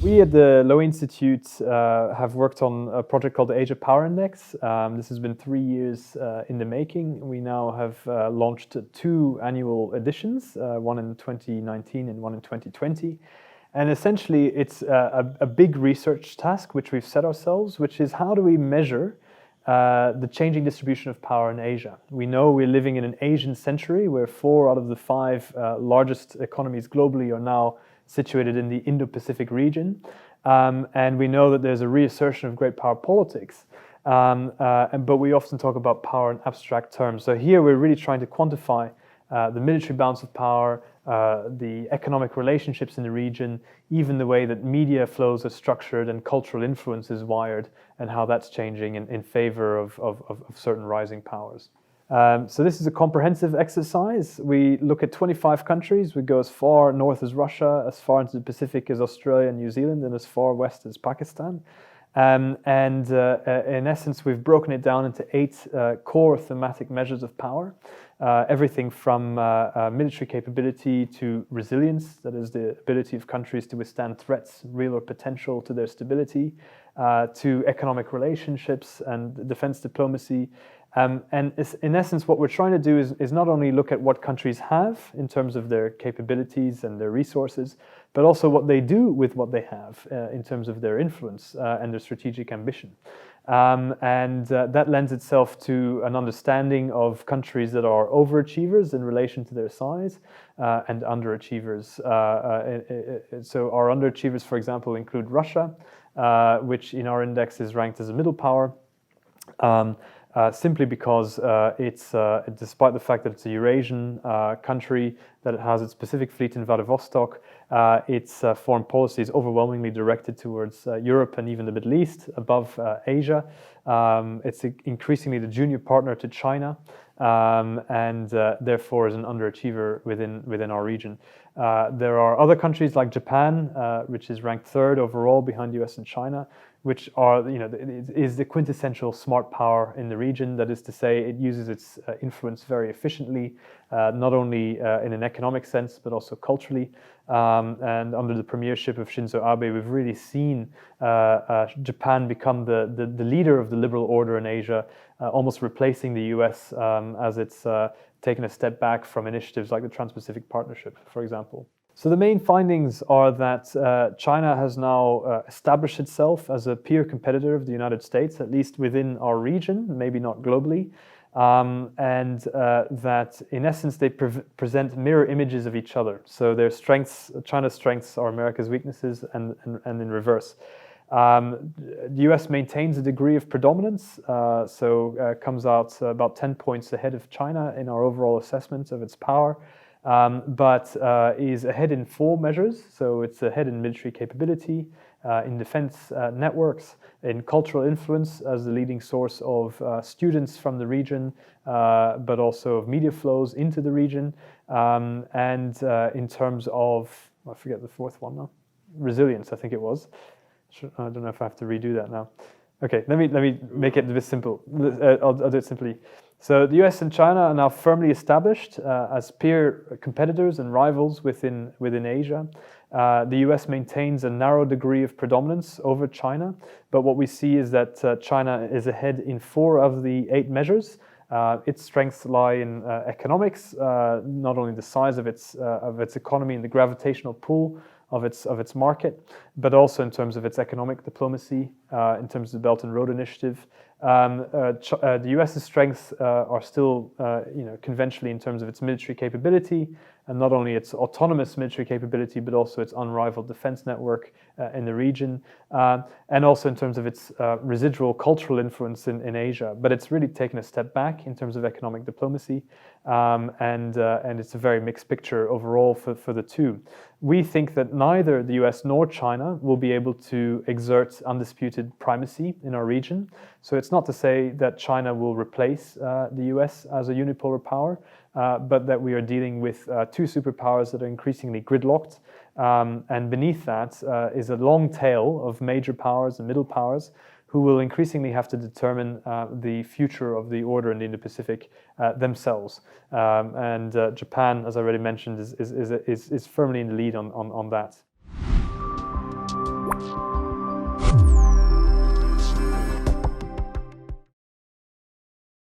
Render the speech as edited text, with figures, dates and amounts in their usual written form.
We at the Lowy Institute have worked on a project called the Asia Power Index. This has been 3 years in the making. We now have launched 2 annual editions, one in 2019 and one in 2020. And essentially it's a big research task which we've set ourselves, which is how do we measure the changing distribution of power in Asia. We know we're living in an Asian century where 4 out of the 5 largest economies globally are now situated in the Indo-Pacific region. And we know that there's a reassertion of great power politics. But we often talk about power in abstract terms. So here we're really trying to quantify the military balance of power, the economic relationships in the region, even the way that media flows are structured and cultural influence is wired, and how that's changing in favor of certain rising powers. So this is a comprehensive exercise. We look at 25 countries. We go as far north as Russia, as far into the Pacific as Australia and New Zealand, and as far west as Pakistan. In essence, we've broken it down into 8 core thematic measures of power. Everything from military capability to resilience, that is the ability of countries to withstand threats, real or potential, to their stability, to economic relationships and defense diplomacy. And in essence, what we're trying to do is not only look at what countries have in terms of their capabilities and their resources, but also what they do with what they have in terms of their influence and their strategic ambition. That lends itself to an understanding of countries that are overachievers in relation to their size and underachievers. So our underachievers, for example, include Russia, which in our index is ranked as a middle power. Simply because it's, despite the fact that it's a Eurasian country, that it has its Pacific Fleet in Vladivostok, its foreign policy is overwhelmingly directed towards Europe and even the Middle East, above Asia. It's increasingly the junior partner to China, and therefore is an underachiever within our region. There are other countries like Japan, which is ranked 3rd overall behind US and China, which are, is the quintessential smart power in the region. That is to say, it uses its influence very efficiently, not only in an economic sense, but also culturally. And under the premiership of Shinzo Abe, we've really seen Japan become the leader of the liberal order in Asia, almost replacing the US as it's taken a step back from initiatives like the Trans-Pacific Partnership, for example. So the main findings are that China has now established itself as a peer competitor of the United States, at least within our region, maybe not globally, and that in essence they present mirror images of each other. So their strengths, China's strengths, are America's weaknesses, and in reverse. The US maintains a degree of predominance, comes out about 10 points ahead of China in our overall assessment of its power. But is ahead in 4 measures. So it's ahead in military capability, in defense networks, in cultural influence as the leading source of students from the region, but also of media flows into the region, and in terms of, I forget the 4th one now, resilience, I think it was. I don't know if I have to redo that now. Okay, let me make it a bit simple. I'll do it simply. So the US and China are now firmly established as peer competitors and rivals within Asia. The US maintains a narrow degree of predominance over China, but what we see is that China is ahead in 4 of the 8 measures. Its strengths lie in economics, not only the size of its economy and the gravitational pull of its market, but also in terms of its economic diplomacy, in terms of the Belt and Road Initiative. The US's strengths are still, conventionally in terms of its military capability, and not only its autonomous military capability, but also its unrivaled defense network in the region, and also in terms of its residual cultural influence in Asia. But it's really taken a step back in terms of economic diplomacy, and it's a very mixed picture overall for the 2. We think that neither the US nor China will be able to exert undisputed primacy in our region. So it's not to say that China will replace the US as a unipolar power, but that we are dealing with 2 superpowers that are increasingly gridlocked. And beneath that is a long tail of major powers and middle powers who will increasingly have to determine the future of the order in the Indo-Pacific themselves. And Japan, as I already mentioned, is firmly in the lead on that. you.